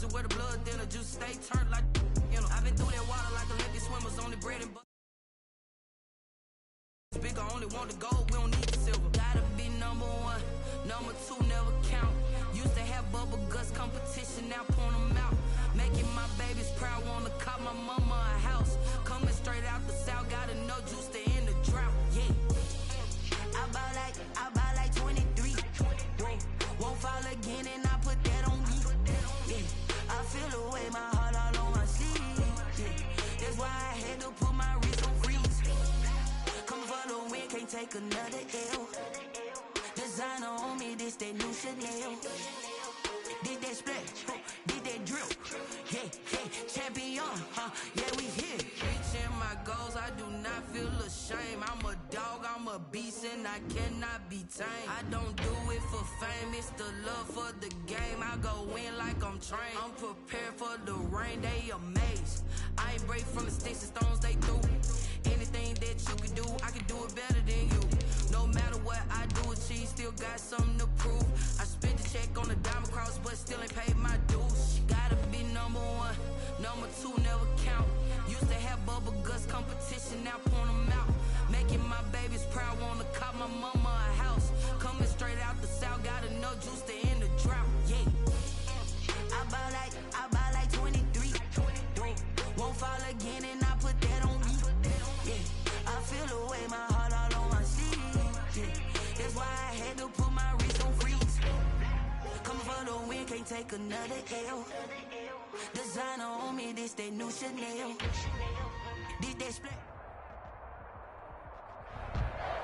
to where the blood thinner, juice stay turned like, you know. I've been through that water like Olympic swimmers, only bread and butter. Bigger, only want the gold, we don't need the silver. Gotta be number one, number two never count. Used to have bubble guts competition, now point them out. Making my babies proud, wanna cop my mama a house. Coming straight out the south, gotta know juice to end the drought. Yeah, I buy like 23. Won't fall again and I put that on me. Yeah, I feel the way, my heart all on my sleeve. Yeah, that's why I had to put my wrist on freeze. Coming for the win, can't take another L. Designer on me, this that new Chanel. Did that splash, did that drill. Yeah, champion, yeah, we here. Reaching my goals, I do not feel ashamed. I'm a dog, I'm a beast, and I cannot be tamed. I don't do it for fame, it's the love for the game. I go in like I'm trained. I'm prepared for the rain, they amazed. I ain't break from the sticks and stones they threw. Anything that you can do, I can do it better than you. No matter what I do, achieve, still got something to prove. I spent the check on the diamond cross, but still ain't paid my dues. Gotta be number one, number two never count. Used to have bubble guts competition, now point them out. Making my babies proud, wanna cop my mama a house. Coming straight out the south, gotta know juice to end the drought. Yeah, I buy like 23. Won't fall again and I put that on me. Yeah, I feel the way, my heart all on my sleeve. Yeah, that's why I had to put my wrist on freeze. Coming for the win, can't take another L. Designer on me, this that new Chanel. Did that split?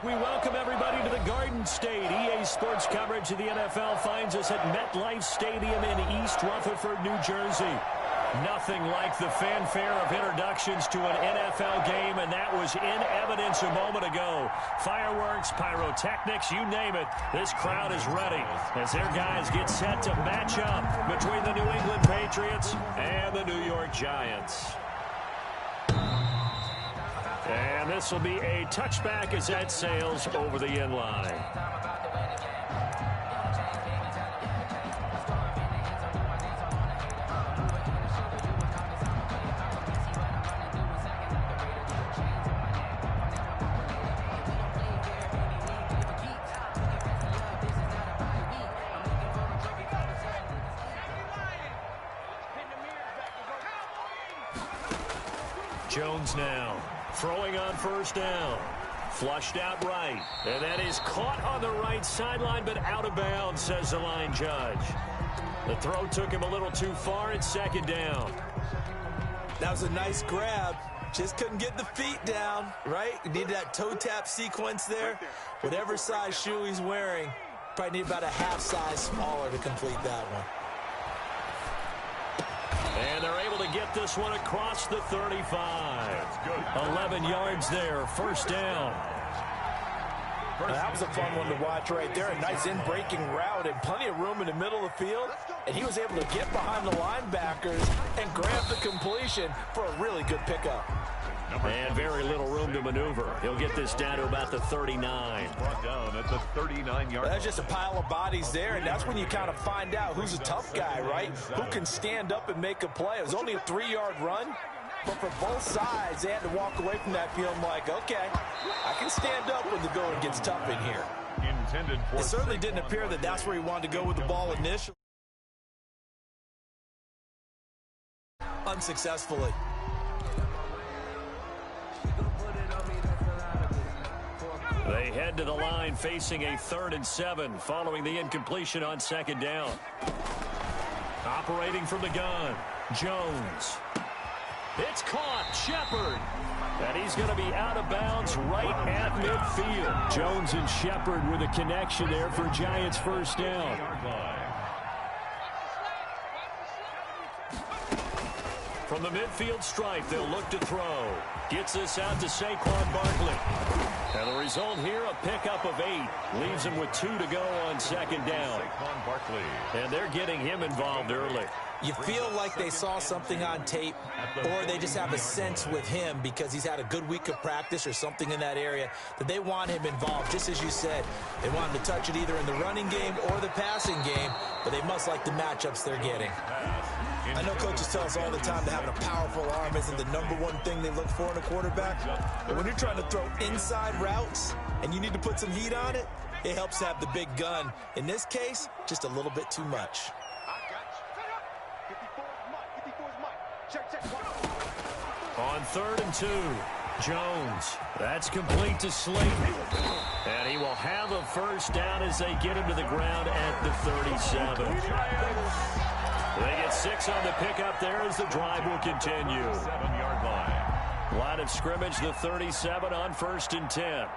We welcome everybody to the Garden State. EA Sports coverage of the NFL finds us at MetLife Stadium in East Rutherford, New Jersey. Nothing like the fanfare of introductions to an NFL game, and that was in evidence a moment ago. Fireworks, pyrotechnics, you name it. This crowd is ready as their guys get set to match up between the New England Patriots and the New York Giants. And this will be a touchback as that sails over the end line. Jones now. Throwing on first down. Flushed out right. And that is caught on the right sideline, but out of bounds, says the line judge. The throw took him a little too far. It's second down. That was a nice grab. Just couldn't get the feet down, right? You need that toe tap sequence there. Whatever size shoe he's wearing, probably need about a half size smaller to complete that one. And they're able to get this one across the 35. 11 yards there, first down. That was a fun one to watch right there. A nice in-breaking route and plenty of room in the middle of the field. And he was able to get behind the linebackers and grab the completion for a really good pickup. And very little room to maneuver. He'll get this down to about the 39. Brought down at the 39-yard. That's just a pile of bodies there, and that's when you kind of find out who's a tough guy, right? Who can stand up and make a play. It was only a 3-yard run, but for both sides, they had to walk away from that feeling like, okay, I can stand up when the going gets tough in here. Intended for it certainly didn't appear that that's where he wanted to go with the ball initially. Unsuccessfully. They head to the line facing a 3rd and 7 following the incompletion on second down. Operating from the gun, Jones. It's caught, Shepard. And he's going to be out of bounds right at midfield. Jones and Shepard with a connection there for Giants first down. From the midfield stripe, they'll look to throw. Gets this out to Saquon Barkley. And the result here, a pickup of 8. Leaves him with 2 to go on second down. Saquon Barkley. And they're getting him involved early. You feel like they saw something on tape, or they just have a sense with him because he's had a good week of practice or something in that area that they want him involved. Just as you said, they want him to touch it either in the running game or the passing game, but they must like the matchups they're getting. I know coaches tell us all the time that having a powerful arm isn't the #1 thing they look for in a quarterback. But when you're trying to throw inside routes and you need to put some heat on it, it helps to have the big gun. In this case, just a little bit too much. On 3rd and 2, Jones. That's complete to Slayton. And he will have a first down as they get him to the ground at the 37. They get 6 on the pickup there as the drive will continue. 7-yard line. Line of scrimmage, the 37 on 1st and 10.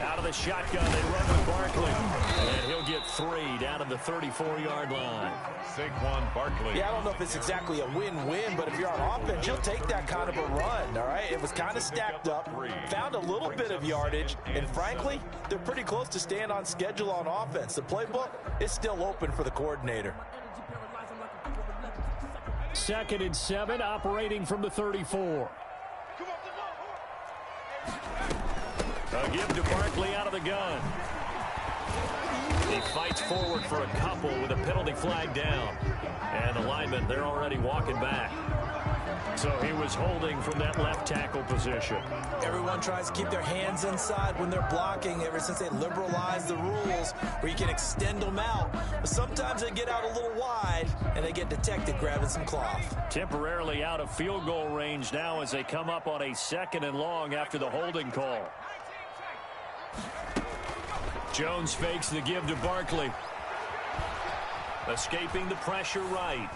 Out of the shotgun, they run with Barkley. And he'll get 3 down at the 34-yard line. Saquon Barkley. Yeah, I don't know if it's exactly a win-win, but if you're on offense, you'll take that kind of a run, all right? It was kind of stacked up, found a little bit of yardage, and frankly, they're pretty close to staying on schedule on offense. The playbook is still open for the coordinator. 2nd and 7, operating from the 34. A give to Barkley out of the gun. He fights forward for a couple with a penalty flag down. And the linemen, they're already walking back. So he was holding from that left tackle position. Everyone tries to keep their hands inside when they're blocking ever since they liberalized the rules where you can extend them out. But sometimes they get out a little wide and they get detected grabbing some cloth. Temporarily out of field goal range now as they come up on a 2nd and long after the holding call. Jones fakes the give to Barkley. Escaping the pressure right.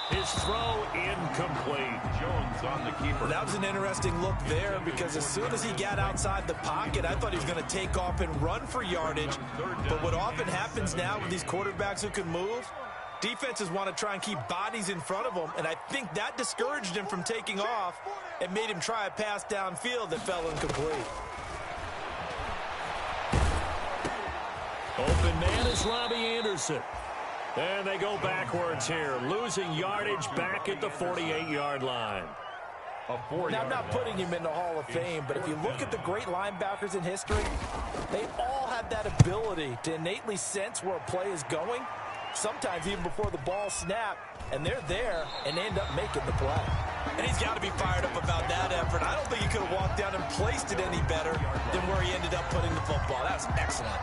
His throw incomplete. Jones on the keeper. That was an interesting look there because as soon as he got outside the pocket, I thought he was going to take off and run for yardage. But what often happens now with these quarterbacks who can move, defenses want to try and keep bodies in front of them, and I think that discouraged him from taking off and made him try a pass downfield that fell incomplete. Open man is Robbie Anderson. And they go backwards here, losing yardage back at the 48-yard line. Now, I'm not putting him in the Hall of Fame, but if you look at the great linebackers in history, they all have that ability to innately sense where a play is going, sometimes even before the ball snapped, and they're there and they end up making the play. And he's got to be fired up about that effort. I don't think he could have walked down and placed it any better than where he ended up putting the football. That was excellent.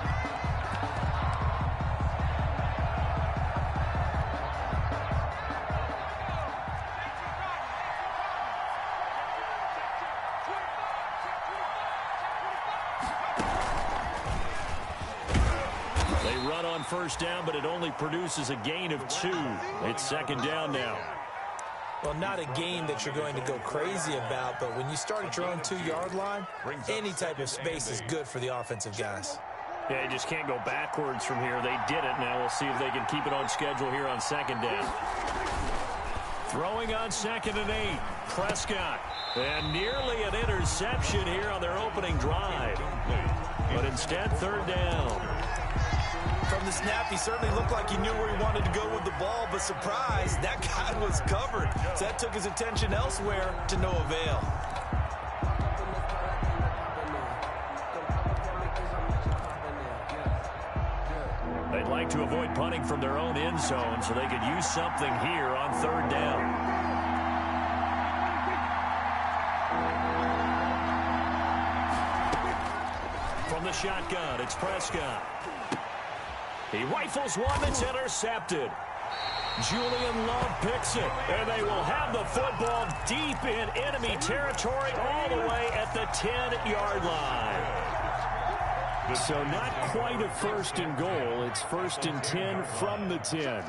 First down, but it only produces a gain of 2. It's 2nd down now. Well, not a game that you're going to go crazy about, but when you start at your own 2-yard line, any type of space is good for the offensive guys. Yeah, you just can't go backwards from here. They did it. Now we'll see if they can keep it on schedule here on 2nd down. Throwing on 2nd and 8. Prescott. And nearly an interception here on their opening drive. But instead, 3rd down. From the snap, he certainly looked like he knew where he wanted to go with the ball, but surprise, that guy was covered. So that took his attention elsewhere to no avail. They'd like to avoid punting from their own end zone so they could use something here on 3rd down. From the shotgun, it's Prescott. He rifles one that's intercepted. Julian Love picks it, and they will have the football deep in enemy territory all the way at the 10-yard line. So not quite a 1st and goal. It's 1st and 10 from the 10.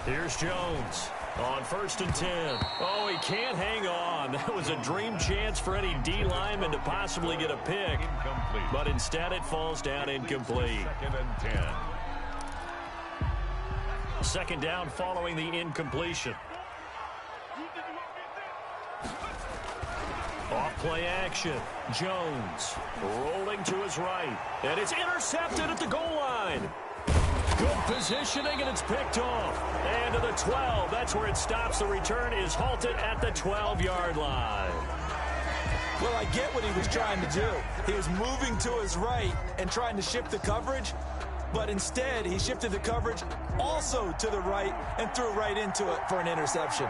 Here's Jones. On 1st and 10. Oh, he can't hang on. That was a dream chance for any D lineman to possibly get a pick. Incomplete. But instead it falls down incomplete. 2nd and 10. 2nd down following the incompletion. Off play action. Jones rolling to his right. And it's intercepted at the goal line. Good positioning, and it's picked off. And to the 12. That's where it stops. The return is halted at the 12-yard line. Well, I get what he was trying to do. He was moving to his right and trying to shift the coverage, but instead he shifted the coverage also to the right and threw right into it for an interception.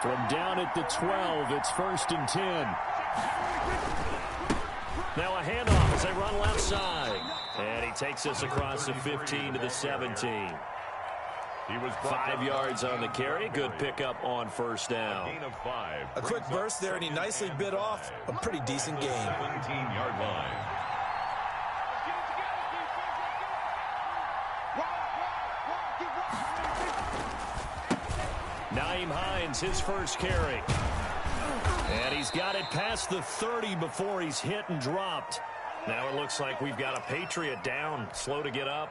From down at the 12, it's 1st and 10. Now a handoff as they run left side. And he takes us across the 15 to the 17. He was 5 yards on the carry. Good pickup on first down. Gain of 5. A quick burst there, and he nicely bit off a pretty decent gain. 17-yard line. Nyheim Hines, his first carry. And he's got it past the 30 before he's hit and dropped. Now it looks like we've got a Patriot down, slow to get up.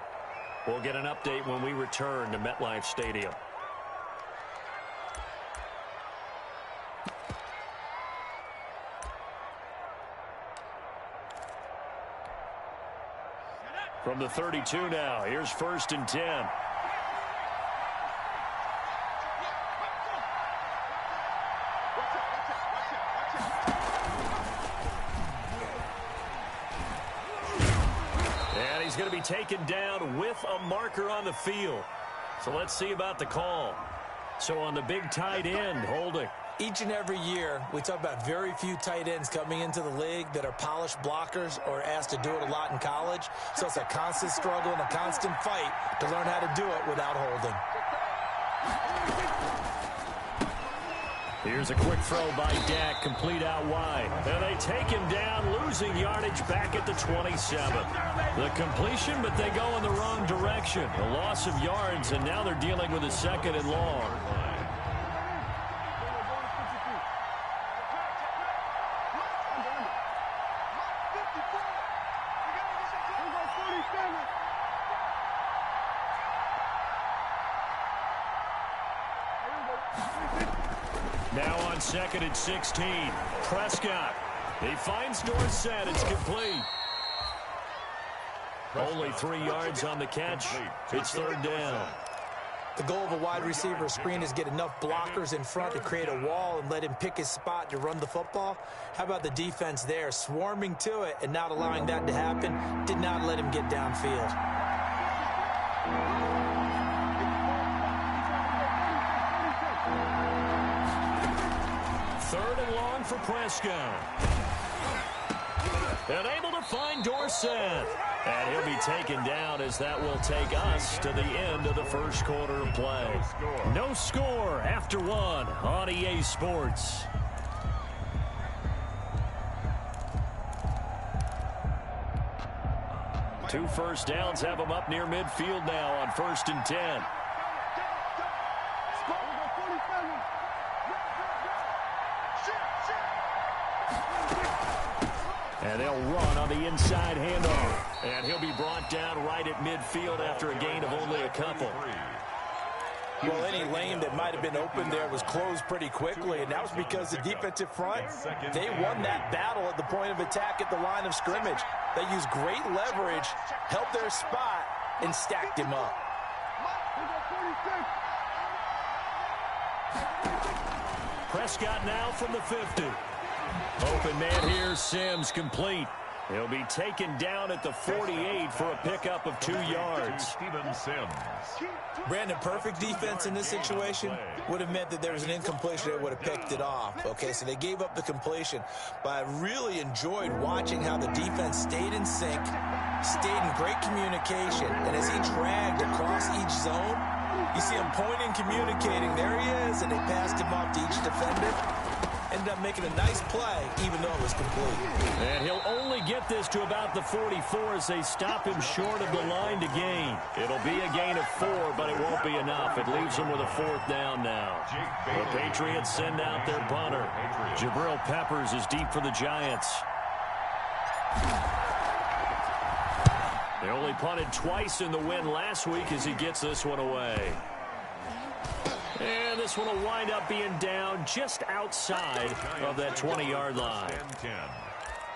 We'll get an update when we return to MetLife Stadium. From the 32 now, here's 1st and 10. And he's going to be taken down with a marker on the field. So let's see about the call. So on the big tight end, holding. Each and every year, we talk about very few tight ends coming into the league that are polished blockers or asked to do it a lot in college. So it's a constant struggle and a constant fight to learn how to do it without holding. Here's a quick throw by Dak, complete out wide. And they take him down, losing yardage back at the 27. The completion, but they go in the wrong direction. A loss of yards, and now they're dealing with a 2nd and long. Now on 2nd and 16. Prescott. He finds Dorsett. It's complete. Only 3 yards on the catch. It's 3rd down. The goal of a wide receiver screen is get enough blockers in front to create a wall and let him pick his spot to run the football. How about the defense there, swarming to it and not allowing that to happen? Did not let him get downfield. Third and long for Prescott. And able to find Dorsett. And he'll be taken down as that will take us to the end of the first quarter of play. No score after 1 on EA Sports. Two first downs have them up near midfield now on 1st and 10. And they'll run on the inside handoff. And he'll be brought down right at midfield after a gain of only a couple. Well, any lane that might have been open there was closed pretty quickly, and that was because the defensive front, they won that battle at the point of attack at the line of scrimmage. They used great leverage, held their spot, and stacked him up. Prescott now from the 50. Open man here, Sims complete. He'll be taken down at the 48 for a pickup of 2 yards. Brandon, perfect defense in this situation would have meant that there was an incompletion that would have picked it off. Okay, so they gave up the completion. But I really enjoyed watching how the defense stayed in sync, stayed in great communication, and as he dragged across each zone, you see him pointing, communicating. There he is, and they passed him off to each defender. Ended up making a nice play, even though it was complete. And he'll only get this to about the 44 as they stop him short of the line to gain. It'll be a gain of 4, but it won't be enough. It leaves them with a 4th down now. The Patriots send out their punter. Jabril Peppers is deep for the Giants. They only punted twice in the win last week as he gets this one away. And this one will wind up being down just outside of that 20-yard line. 10-10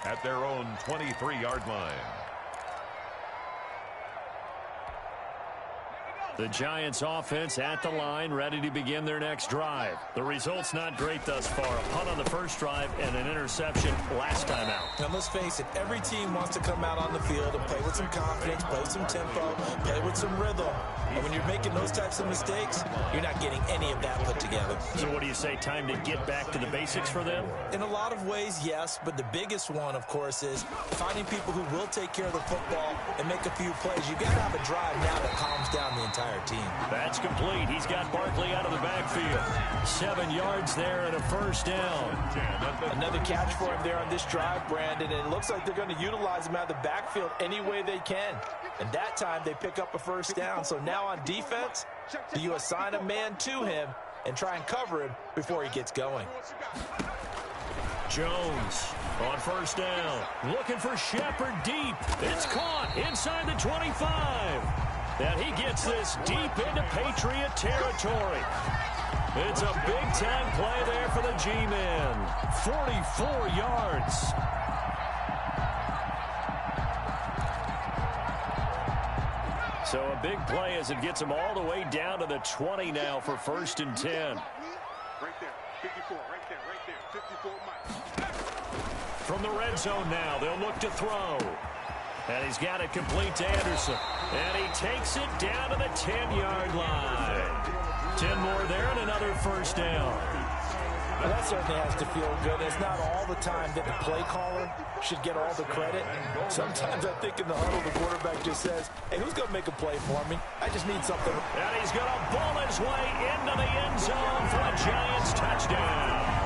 at their own 23-yard line. The Giants offense at the line, ready to begin their next drive. The result's not great thus far. A punt on the first drive and an interception last time out. Now, let's face it, every team wants to come out on the field and play with some confidence, play with some tempo, play with some rhythm. And when you're making those types of mistakes, you're not getting any of that put together. So what do you say, time to get back to the basics for them? In a lot of ways, yes, but the biggest one, of course, is finding people who will take care of the football and make a few plays. You've got to have a drive now that calms down the entire team. That's complete. He's got Barkley out of the backfield. 7 yards there and a first down. Another catch for him there on this drive, Brandon, and it looks like they're going to utilize him out of the backfield any way they can. And that time they pick up a first down. So now on defense, do you assign a man to him and try and cover him before he gets going? Jones on first down. Looking for Shepard deep. It's caught inside the 25. And he gets this deep into Patriot territory. It's a big-time play there for the G-men. 44 yards. So a big play as it gets him all the way down to the 20 now for 1st and 10. Right there, 54, right there, 54 miles. From the red zone now, they'll look to throw. And he's got it complete to Anderson. And he takes it down to the 10-yard line. 10 more there and another first down. Well, that certainly has to feel good. It's not all the time that the play caller should get all the credit. Sometimes I think in the huddle, the quarterback just says, hey, who's going to make a play for me? I just need something. And he's going to ball his way into the end zone for a Giants touchdown.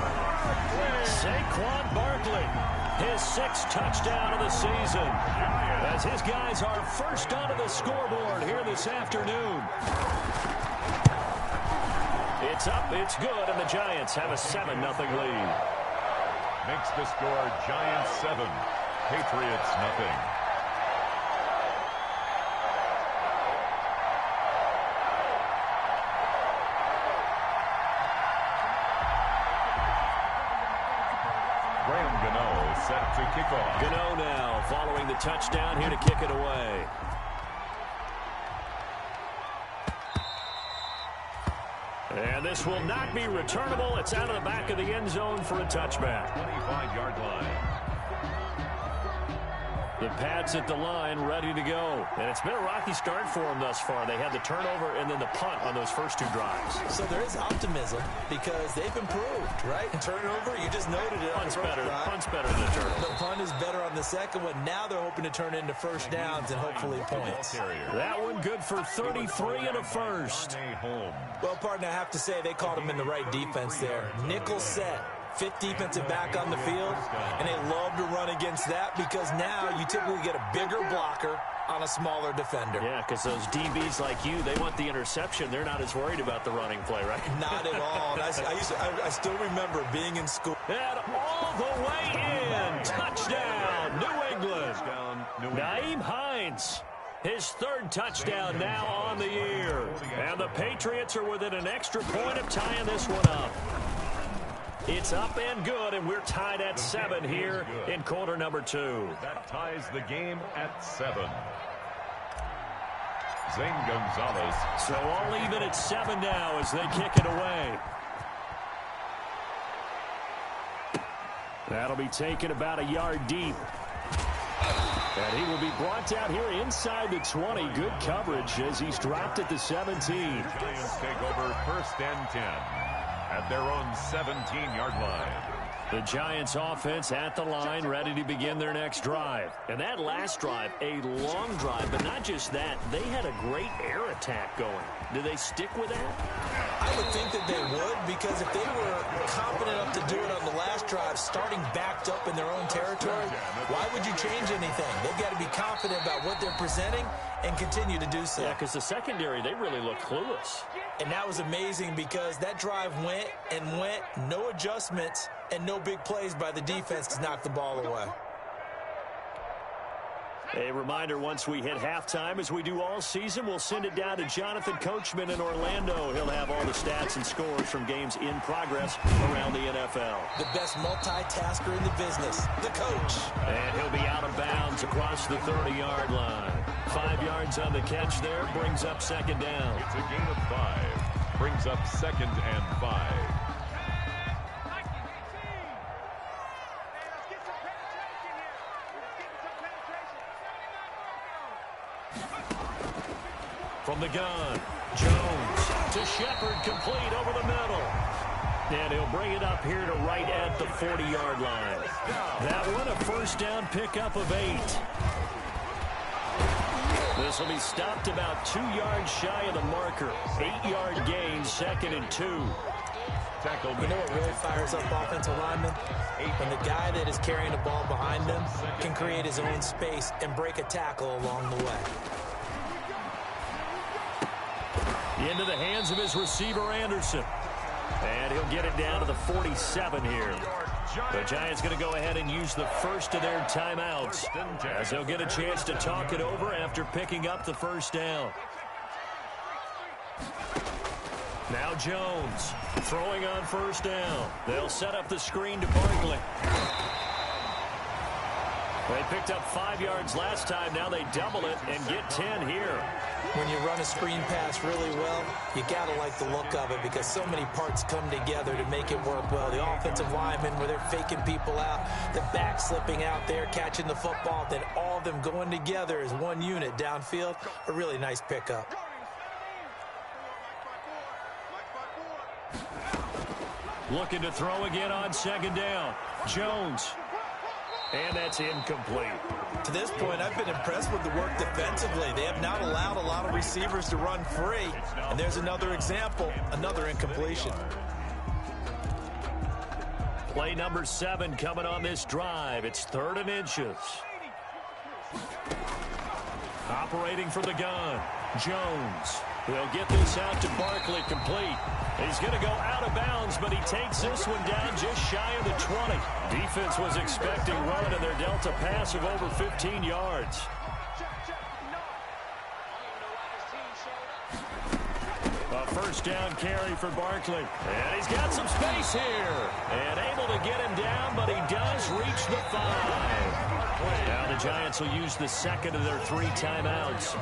Saquon Barkley, his 6th touchdown of the season, as his guys are first onto the scoreboard here this afternoon. It's up, it's good, and the Giants have a 7-0 lead. Makes the score Giants 7, Patriots nothing. Set to kick off. Gano now following the touchdown here to kick it away. And this will not be returnable. It's out of the back of the end zone for a touchback. 25-yard line. The Pats at the line, ready to go. And it's been a rocky start for them thus far. They had the turnover and then the punt on those first 2 drives. So there is optimism because they've improved, right? Turnover, you just noted it. Punt's better than the turnover. The punt is better on the second one. Now they're hoping to turn into first downs and hopefully points. That one good for 33 and a first. Well, partner, I have to say they called him in the right defense there. Nickel set. 5th defensive back on the field, and they love to run against that because now you typically get a bigger blocker on a smaller defender. Yeah, because those DBs like you, they want the interception. They're not as worried about the running play, right? Not at all. I still remember being in school. And all the way in. Touchdown, New England. Nyheim Hines. His 3rd touchdown now on the year. And the Patriots are within an extra point of tying this one up. It's up and good, and we're tied at 7 here in quarter number 2. That ties the game at 7. Zane Gonzalez. So all even at 7 now as they kick it away. That'll be taken about a yard deep. And he will be brought down here inside the 20. Good coverage as he's dropped at the 17. Giants take over 1st and 10. At their own 17-yard line. The Giants offense at the line, ready to begin their next drive. And that last drive, a long drive, but not just that. They had a great air attack going. Do they stick with that? I would think that they would, because if they were confident enough to do it on the last drive, starting backed up in their own territory, why would you change anything? They've got to be confident about what they're presenting and continue to do so. Yeah, because the secondary, they really looked clueless. And that was amazing because that drive went and went, no adjustments, and no big plays by the defense to knock the ball away. A reminder, once we hit halftime, as we do all season, we'll send it down to Jonathan Coachman in Orlando. He'll have all the stats and scores from games in progress around the NFL. The best multitasker in the business, the coach. And he'll be out of bounds across the 30-yard line. 5 yards on the catch there, brings up second down. It's a gain of 5. Brings up 2nd and 5. From the gun, Jones to Shepard, complete over the middle. And he'll bring it up here to right at the 40-yard line. That one, a first down pickup of 8. This will be stopped about 2 yards shy of the marker. 8-yard gain, 2nd and 2. You know what really fires up offensive linemen? When the guy that is carrying the ball behind them can create his own space and break a tackle along the way. Into the hands of his receiver, Anderson. And he'll get it down to the 47 here. The Giants going to go ahead and use the first of their timeouts, as they'll get a chance to talk it over after picking up the first down. Now Jones throwing on first down. They'll set up the screen to Barkley. They picked up 5 yards last time. Now they double it and get 10 here. When you run a screen pass really well, you got to like the look of it because so many parts come together to make it work well. The offensive linemen, where they're faking people out, the back slipping out there, catching the football, then all of them going together as one unit downfield. A really nice pickup. Looking to throw again on second down. Jones. And that's incomplete. To this point, I've been impressed with the work defensively. They have not allowed a lot of receivers to run free. And there's another example, another incompletion. Play number 7 coming on this drive. It's 3rd and inches. Operating from the gun, Jones. They'll get this out to Barkley, complete. He's going to go out of bounds, but he takes this one down just shy of the 20. Defense was expecting run, and they're dealt a pass of over 15 yards. A first down carry for Barkley. And he's got some space here. And able to get him down, but he does reach the 5. Now the Giants will use the second of their 3 timeouts,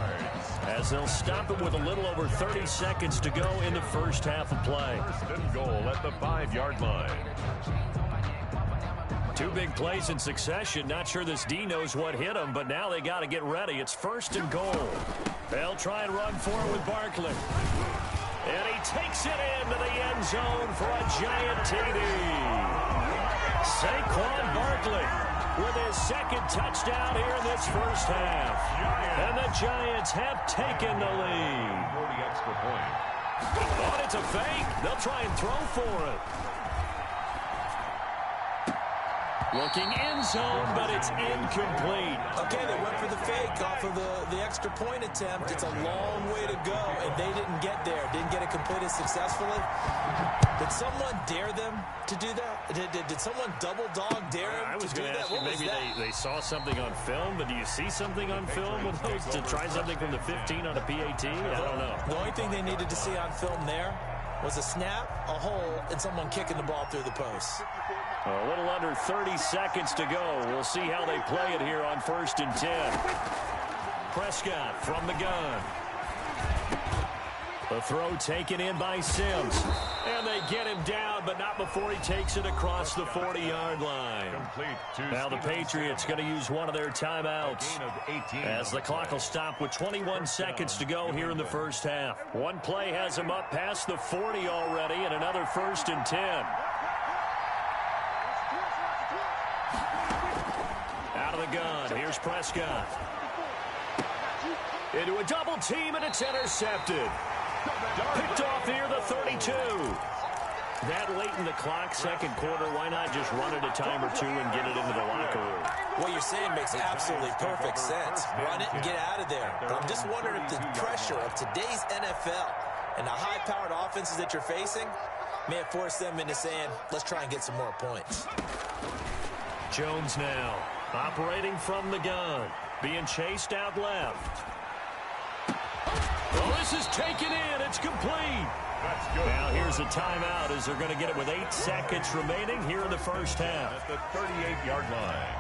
as they'll stop it with a little over 30 seconds to go in the first half of play. 1st and goal at the 5-yard line. 2 big plays in succession. Not sure this D knows what hit him, but now they got to get ready. It's 1st and goal. They'll try and run for it with Barkley. And he takes it into the end zone for a Giant TD. Saquon Barkley with his 2nd touchdown here in this first half. And the Giants have taken the lead. 40 extra point. Oh, it's a fake. They'll try and throw for it. Looking end zone, but it's incomplete. Okay, they went for the fake off of the extra point attempt. It's a long way to go, and they didn't get there. Didn't get it completed successfully. Did someone dare them to do that? Did someone double dog dare them to do that? I was going to ask you, maybe they saw something on film, but do you see something on film with those to try something from the 15 on a PAT? I don't know. The only thing they needed to see on film there was a snap, a hole, and someone kicking the ball through the post. A little under 30 seconds to go. We'll see how they play it here on 1st and 10. Prescott from the gun. The throw taken in by Sims. And they get him down, but not before he takes it across the 40-yard line. Now the Patriots going to use one of their timeouts, as the clock will stop with 21 seconds to go here in the first half. One play has him up past the 40 already, and another 1st and 10. Out of the gun, here's Prescott. Into a double team, and it's intercepted. Picked off near the 32. That late in the clock, 2nd quarter, why not just run it a time or 2 and get it into the locker room? What you're saying makes absolutely perfect sense. Run it and get out of there. But I'm just wondering if the pressure of today's NFL and the high-powered offenses that you're facing may have forced them into saying, let's try and get some more points. Jones now operating from the gun. Being chased out left. Well, this is taken in. It's complete. That's good. Now here's a timeout as they're going to get it with 8 seconds remaining here in the first half. At the 38-yard line.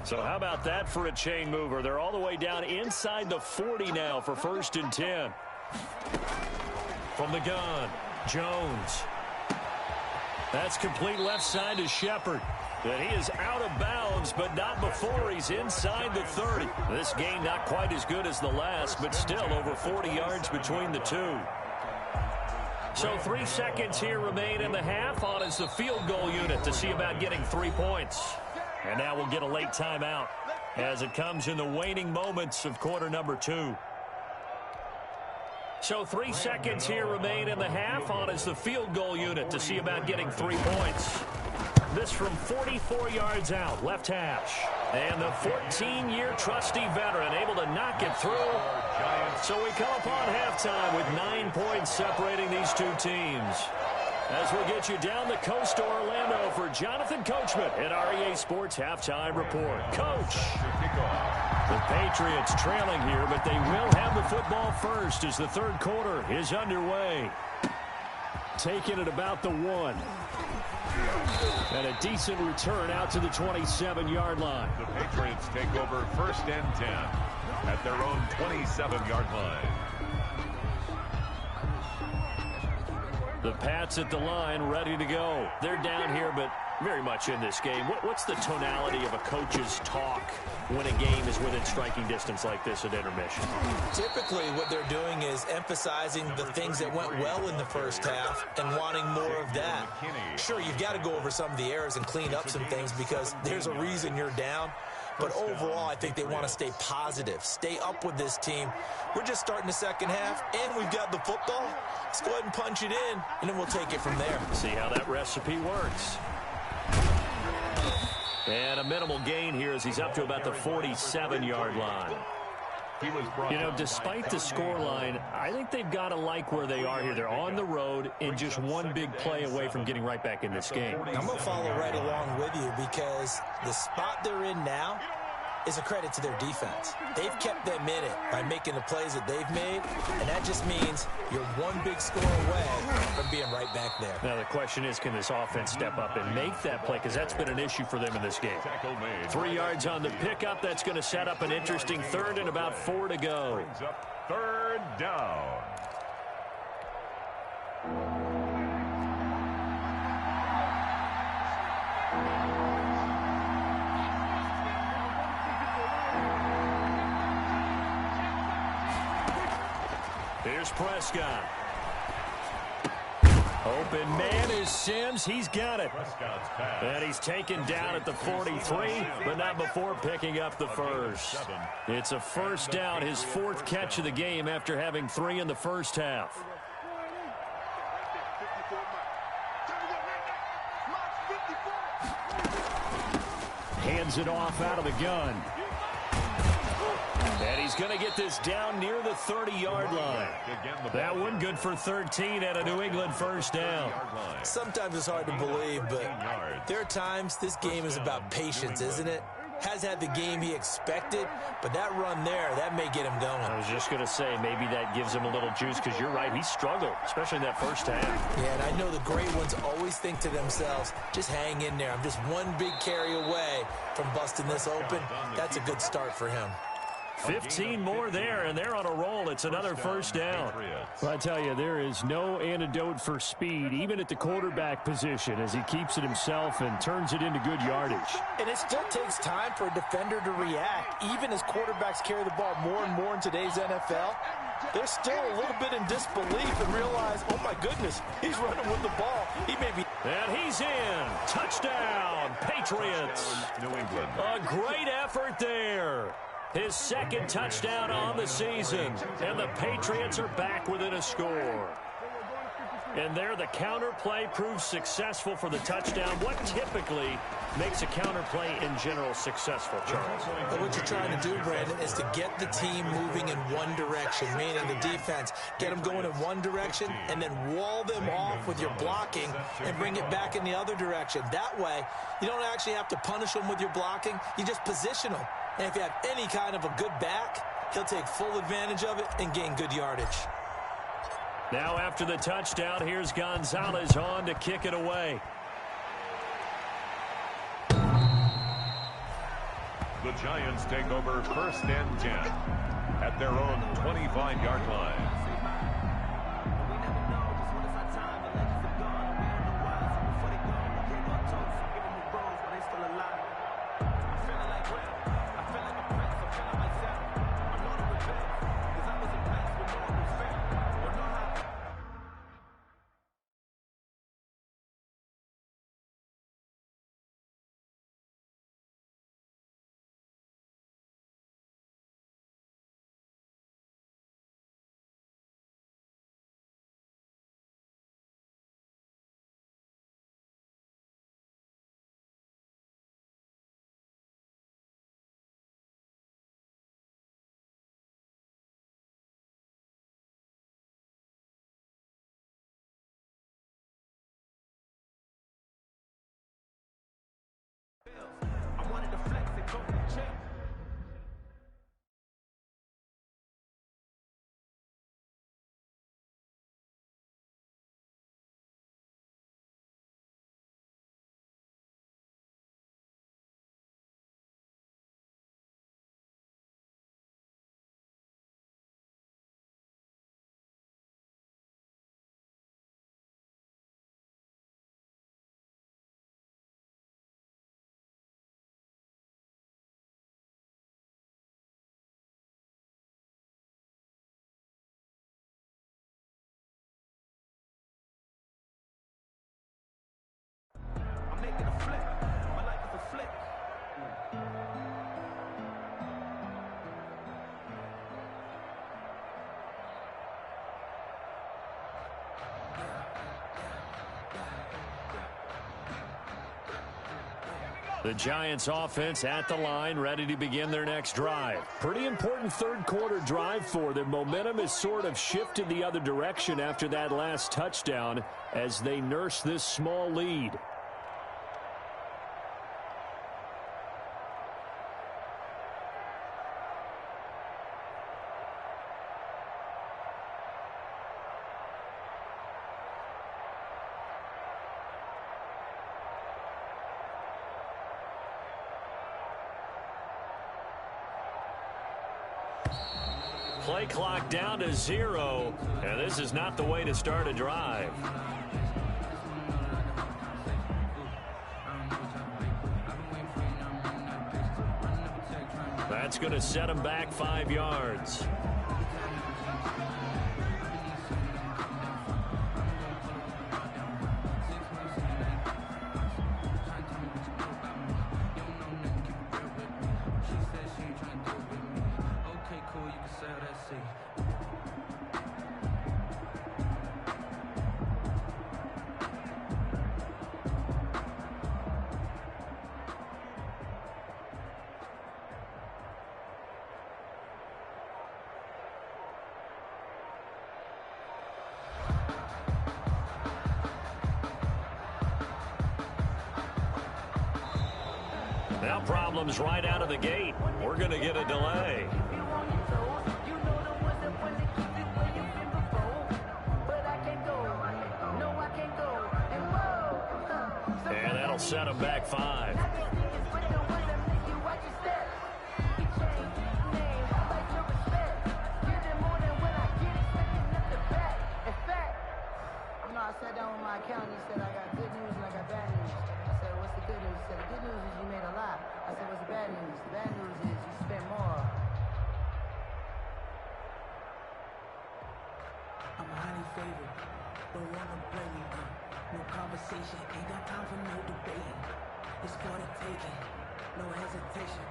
So how about that for a chain mover? They're all the way down inside the 40 now for 1st and 10. From the gun, Jones. That's complete left side to Shepard. And he is out of bounds, but not before he's inside the 30. This game not quite as good as the last, but still over 40 yards between the two. So 3 seconds here remain in the half. On is the field goal unit to see about getting 3 points. And now we'll get a late timeout as it comes in the waning moments of quarter number 2. So 3 seconds here remain in the half. On is the field goal unit to see about getting 3 points. This from 44 yards out, left hash. And the 14-year trusty veteran able to knock it through. So we come upon halftime with 9 points separating these two teams. As we'll get you down the coast to Orlando for Jonathan Coachman at our EA Sports Halftime Report. Coach, the Patriots trailing here, but they will have the football first as the third quarter is underway. Taking it about the 1. And a decent return out to the 27-yard line. The Patriots take over 1st and 10 at their own 27-yard line. The Pats at the line, ready to go. They're down here, but very much in this game. What's the tonality of a coach's talk when a game is within striking distance like this at intermission? Typically, what they're doing is emphasizing the things that went well in the first half and wanting more of that. Sure, you've got to go over some of the errors and clean up some things because there's a reason you're down. But overall, I think they want to stay positive, stay up with this team. We're just starting the second half, and we've got the football. Let's go ahead and punch it in, and then we'll take it from there. See how that recipe works. And a minimal gain here as he's up to about the 47-yard line. You know, despite the scoreline, I think they've got to like where they are here. They're on the road and just one big play away from getting right back in this game. I'm going to follow right along with you because the spot they're in now is a credit to their defense. They've kept them in it by making the plays that they've made, and that just means you're one big score away from being right back there. Now the question is, can this offense step up and make that play? Because that's been an issue for them in this game. 3 yards on the pickup. That's going to set up an interesting third and about 4 to go. 3rd down. Here's Prescott. Open man is Sims. He's got it. And he's taken down at the 43, but not before picking up the first. It's a first down, his 4th catch of the game after having 3 in the first half. Hands it off out of the gun. And he's going to get this down near the 30-yard line. That one good for 13 at a New England first down. Sometimes it's hard to believe, but there are times this game is about patience, isn't it? Has had the game he expected, but that run there, that may get him going. I was just going to say, maybe that gives him a little juice because you're right, he struggled, especially in that first half. Yeah, and I know the great ones always think to themselves, just hang in there. I'm just one big carry away from busting this open. That's a good start for him. 15 more there, and they're on a roll. It's another first down. Well, I tell you, there is no antidote for speed, even at the quarterback position, as he keeps it himself and turns it into good yardage. And it still takes time for a defender to react, even as quarterbacks carry the ball more and more in today's NFL. They're still a little bit in disbelief and realize, oh, my goodness, he's running with the ball. He may be... And he's in. Touchdown, Patriots. New England. A great effort there. His 2nd touchdown on the season. And the Patriots are back within a score. And there, the counter play proves successful for the touchdown. What typically makes a counter play in general successful, Charles? But what you're trying to do, Brandon, is to get the team moving in one direction, meaning the defense. Get them going in one direction and then wall them off with your blocking and bring it back in the other direction. That way, you don't actually have to punish them with your blocking. You just position them. And if you have any kind of a good back, he'll take full advantage of it and gain good yardage. Now after the touchdown, here's Gonzalez on to kick it away. The Giants take over 1st and 10 at their own 25-yard line. The Giants offense at the line, ready to begin their next drive. Pretty important third quarter drive for them. Momentum has sort of shifted the other direction after that last touchdown as they nurse this small lead. Play clock down to 0, and this is not the way to start a drive. That's going to set him back 5 yards. Now problems right out of the gate. We're going to get a delay. And that'll set them back 5. I sat down with my accountant. He said, I got good news and I got bad news. I said, what's the good news? He said, the good news is you made a lot. I said, what's the bad news? The bad news is you spent more. I'm highly favored. Don't wanna blame me. No conversation. Ain't got time for no debating. It's for the taking. No hesitation.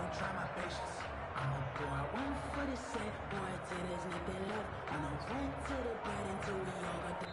Don't try my patience. I'm a boy. 1 foot is set. Boy, till there's nothing left. I'm a run to the bed until we all got the...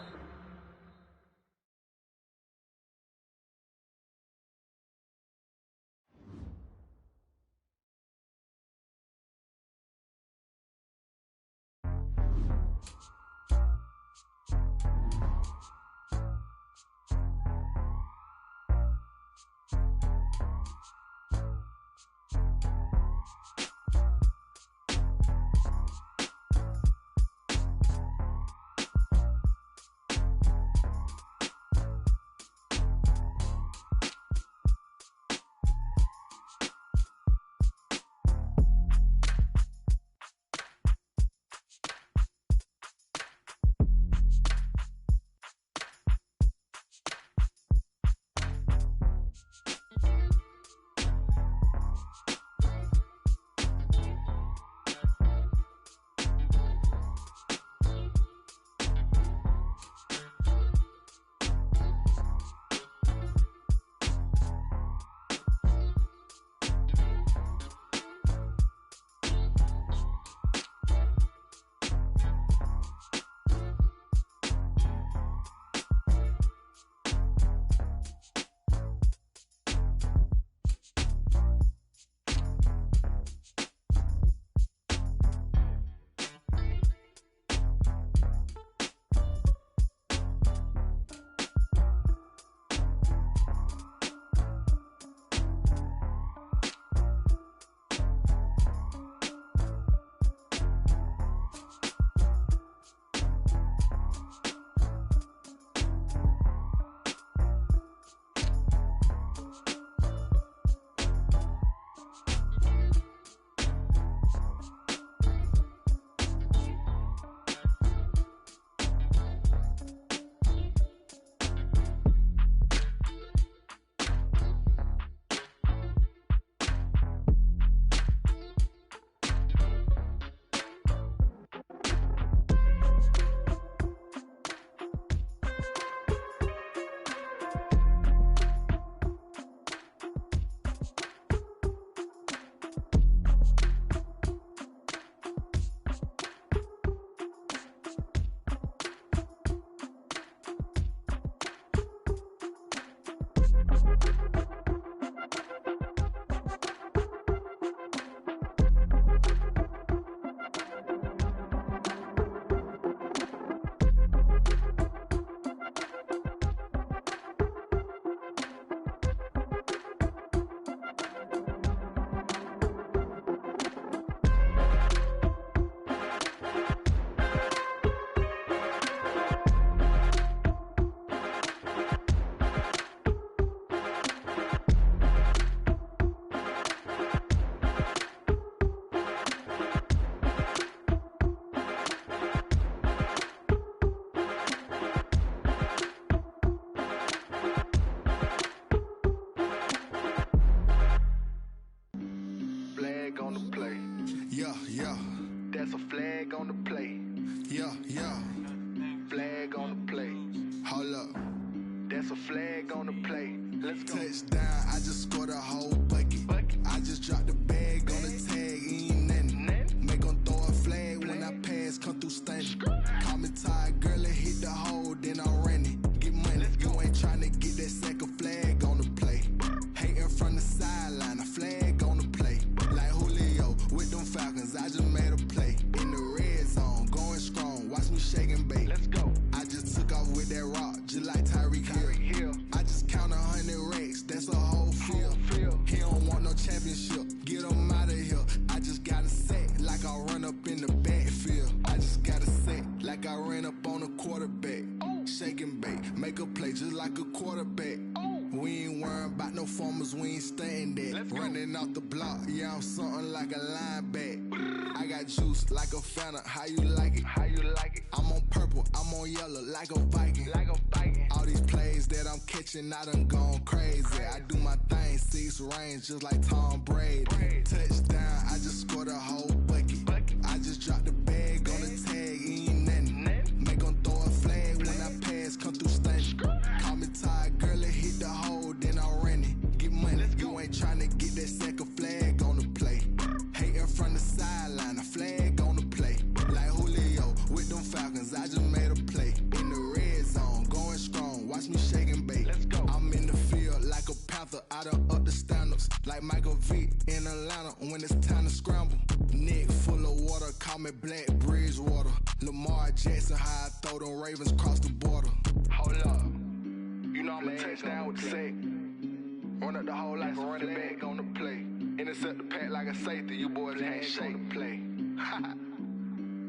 That's a flag on the play. Yeah. Flag on the play. Hold up. That's a flag on the play. Let's go. Touchdown, I just scored a whole bucket. I just dropped the bag on the tag, ain't nothing. Make 'em throw a flag when I pass, come through stunning. Call me tired, girl, and hit the hole, then I'm running. Get money, you ain't tryna get that second flag on the play. Hating from the sideline, a flag on the play. Like Julio with them Falcons, I just made a play. In the red zone, going strong, watch me shake and bake. Let's go. I just took off with that rock, just like Tyreek Hill. I just count 100 racks, that's a whole field. He don't want no championship, get him out of here. I just got a set, like I run up in the backfield. I just got a set, like I ran up on a quarterback. Shake and bake, make a play just like a quarterback. We ain't worrying about no formers, we ain't staying there. Running off the block, yeah, I'm something like a linebacker. I got juice like a Fanta, how you like it? How you like it? I'm on purple, I'm on yellow, like a Viking. All these plays that I'm catching, I done gone crazy. I do my thing, 6 range, just like Tom Brady. Touchdown, I just scored a whole bucket. I just dropped the bag on the tag, ain't nothing. Make 'em throw a flag when I pass, come through stunning. Call me tired, girl, and hit the hole, then I'm running. Get money, you ain't tryna get that second flag on the play. Hating from the sideline, a flag on the play. Like Julio with them Falcons, I just made a play. In the red zone, going strong, watch me shake and bake. I'm in the field like a Panther, I done up the standards. Like Michael Vick in Atlanta when it's time to scramble. Neck full of water, call me Black Bridgewater. Lamar Jackson, how I throw them Ravens across the border. Hold up. You know I'm a touchdown with the sack. Run up the whole like a running back on the play. Intercept the pack like a safety. You boys ain't on the play.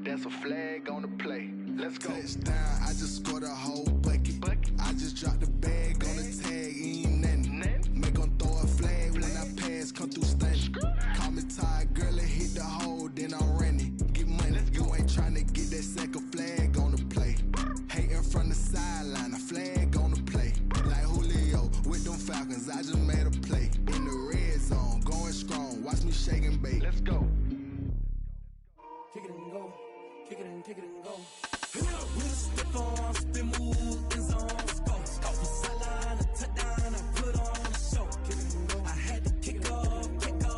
That's a flag on the play. Let's go. Touchdown, I just scored a whole bucket. I just dropped the bag on the tag, ain't nothing. Make them throw a flag when I pass, come through stunning. Call me tired, girl, and hit the hole, then I'm running. Get money, you ain't trying to get that second flag on the play. Hating from the sideline, a flag on the play. Like Julio with them Falcons, I just made a play. In the red zone, going strong, watch me shake and bake. Let's go. Kick it and go. Kick it and go. With a stiff on, spin move, in zone, go. From sideline to touchdown, I put on a show. Kick it and go. I had to kick off and go.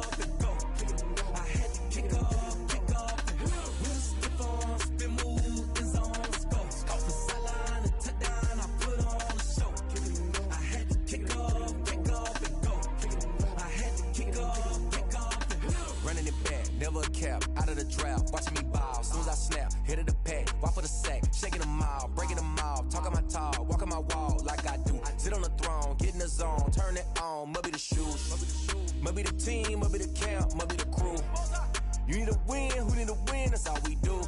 Kick it and go. I had to kick off and go. With a stiff on, spin move, in zone, go. From sideline to touchdown, I put on a show. Kick it and go. I had to kick off and go. Kick it and go. I had to kick off and go. Running it back, never a cap, out of the draft, watching me ball. Soon as I snap, hit of the pack, walk for the sack, shaking them all, breaking them off, talking my talk, walking my wall like I do. Sit on the throne, get in the zone, turn it on, must be the shoes, must be the team, must be the camp, must be the crew. You need a win, who need a win, that's all we do.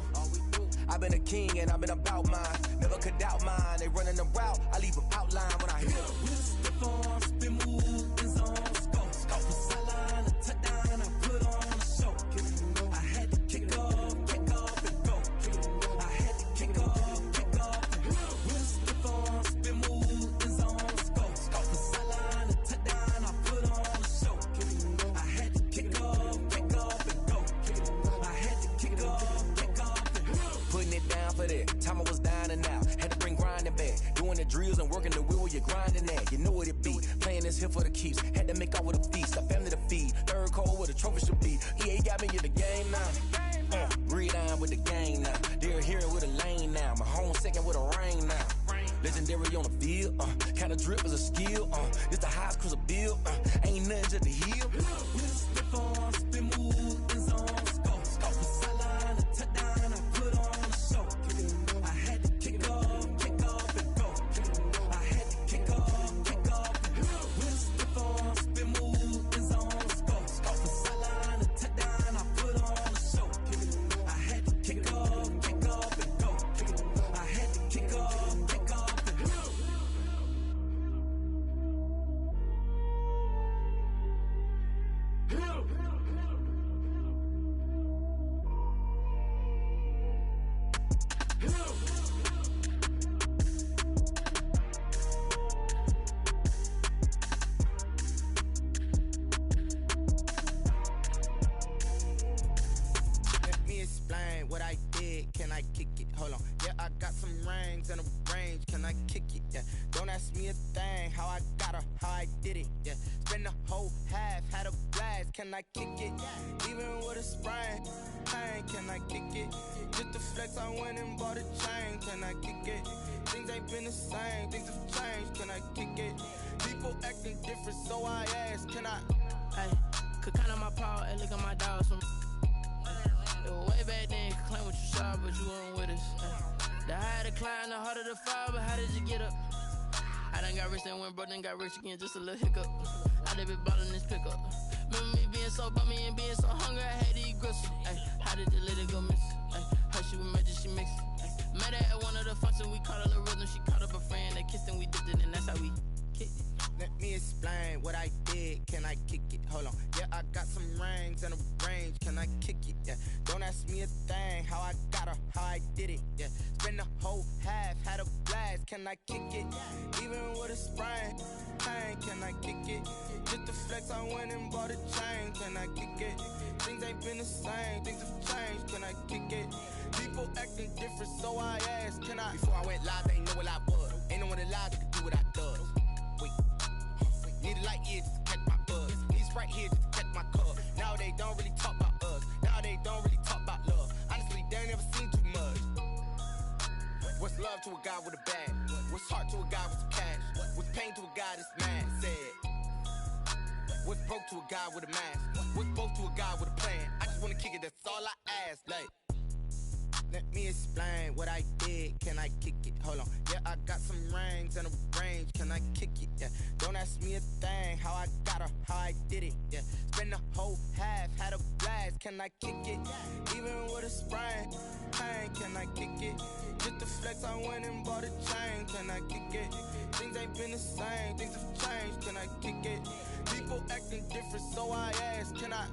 I've been a king and I've been about mine, never could doubt mine. They running the route, I leave them outline when I hit them. With a stiff on, spin move, in zone, go. From sideline to touchdown, I put on a show. Kick it and go. I had to kick off and go. Kick it and go. I had to kick off and go. With a stiff on, spin move, in zone, go. From sideline to touchdown, I put on a show. Kick it and go. I had to kick off and go. Kick it and go. I had to kick off and go. Putting it down for that. Time I was down and out. Had to bring grinding back. Doing the drills and working the wheel where you're grinding at. You know what it be. Playing this here for the keeps. Had to make out with a feast. A family to feed. Third cold where the trophy should be. EA got me in the game now. Read on with the game now. They're hearing with a lane now. My home second with a rain now. Legendary on the field. Kind of drip is a skill. It's the highest cruiser bill. Ain't nothing just to heal. With a stiff on, spin move, in zone, go. From sideline to touchdown, I put on a show. Kick it and go. I had to kick off and go. Kick it and go. I had to kick off and go. With a stiff on, spin move, in zone, go. From sideline to touchdown, I put on a show. Kick it and go. I had to kick off and go. Kick it and go. I had to kick off and go. Let me explain what I did. Can I kick it? Hold on. Yeah, I got some rings and a range. Can I kick it? Yeah. Don't ask me a thing. How I got her, how I did it. Yeah. Spend the whole half, had a blast. Can I kick it? Even with a sprain. Pain, can I kick it? Just to flex, I went and bought a chain. Can I kick it? Things ain't been the same. Things have changed. Can I kick it? People acting different, so I ask. Can I? Hey, could count on my power and look at my dogs from. It was way back then, could claim what you saw, but you weren't with us. The higher the climb, the harder the fall, but how did you get up? I done got rich and went broke, then got rich again, just a little hiccup. I done been ballin' this pickup. Remember me being so bummy and being so hungry, I had to eat gristle. Ay, how did the lady go miss? Ay, her she was magic, she mixed. Met her at one of the functions, we caught a little rhythm, she caught up a friend, they kissed and we dipped it, and that's how we kicked it. Let me explain what I did. Can I kick it? Hold on. Yeah, I got some rings and a range. Can I kick it? Yeah. Don't ask me a thing. How I got her, how I did it. Yeah. Spend the whole half, had a blast. Can I kick it? Even with a sprain. Pain, can I kick it? Just to flex, I went and bought a chain. Can I kick it? Things ain't been the same. Things have changed. Can I kick it? People acting different, so I asked. Can I? Before I went live, they ain't know what I was. Ain't no one alive that could do what I does. Wait. Need a light here just to catch my buzz. Need Sprite here just to catch my cup. Now they don't really talk about us. Now they don't really talk about love. Honestly, they ain't never seen too much. What's love to a guy with a bag? What's heart to a guy with some cash? What's pain to a guy that's mad? Said. What's broke to a guy with a mask? What's broke to a guy with a plan? I just wanna kick it, that's all I ask. Like, Let me explain what I did. Can I kick it? Hold on. Yeah, I got some rings and a range. Can I kick it? Yeah. Don't ask me a thing. How I got her, how I did it. Yeah. Spend the whole half, had a blast. Can I kick it? Even with a sprain, pain. Can I kick it? Just to flex, I went and bought a chain. Can I kick it? Things ain't been the same. Things have changed. Can I kick it? People acting different, so I ask. Can I?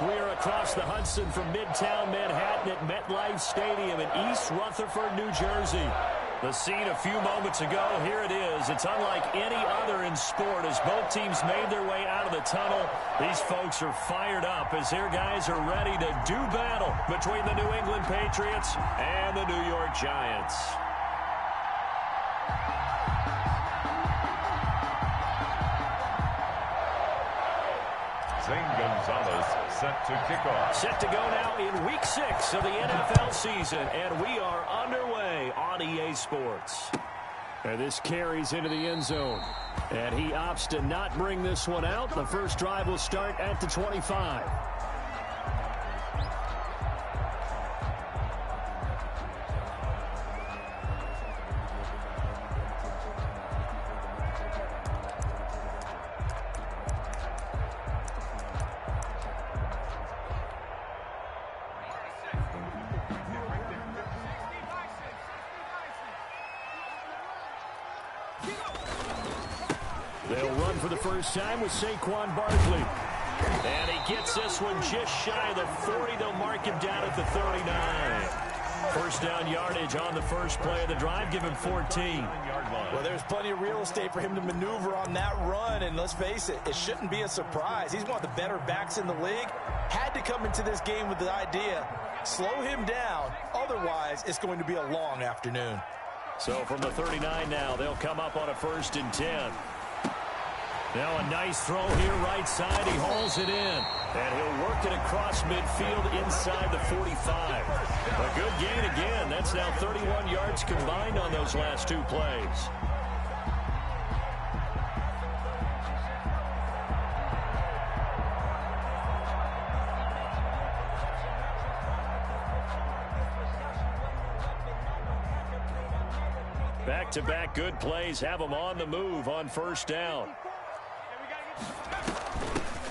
We are across the Hudson from Midtown Manhattan at MetLife Stadium in East Rutherford, New Jersey. The scene a few moments ago, here it is. It's unlike any other in sport as both teams made their way out of the tunnel. These folks are fired up as their guys are ready to do battle between the New England Patriots and the New York Giants. Zane Gonzalez set to kick off. Set to go now in Week 6 of the NFL season, and we are underway on EA Sports. And this carries into the end zone, and he opts to not bring this one out. The first drive will start at the 25. They'll run for the first time with Saquon Barkley. And he gets this one just shy of the 40. They'll mark him down at the 39. First down yardage on the first play of the drive. Give him 14. Well, there's plenty of real estate for him to maneuver on that run. And let's face it, it shouldn't be a surprise. He's one of the better backs in the league. Had to come into this game with the idea, slow him down. Otherwise, it's going to be a long afternoon. So from the 39 now, they'll come up on a 1st and 10. Now a nice throw here right side. He hauls it in. And he'll work it across midfield inside the 45. A good gain again. That's now 31 yards combined on those last two plays. Back-to-back good plays have them on the move on first down.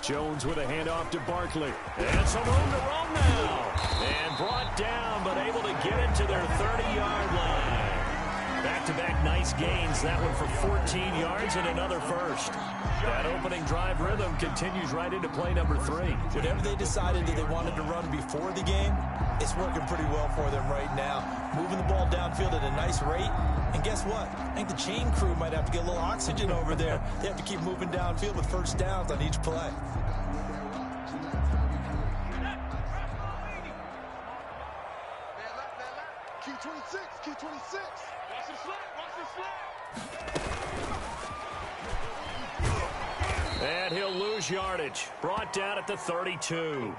Jones with a handoff to Barkley. And some room to roam now. And brought down, but able to get it to their 30-yard line. Back-to-back nice gains. That one for 14 yards and another first. That opening drive rhythm continues right into play number 3. Whatever they decided that they wanted to run before the game, it's working pretty well for them right now. Moving the ball downfield at a nice rate. And guess what? I think the chain crew might have to get a little oxygen over there. They have to keep moving downfield with first downs on each play. Q26, Q26. Watch the slap, watch the slap. And he'll lose yardage. Brought down at the 32.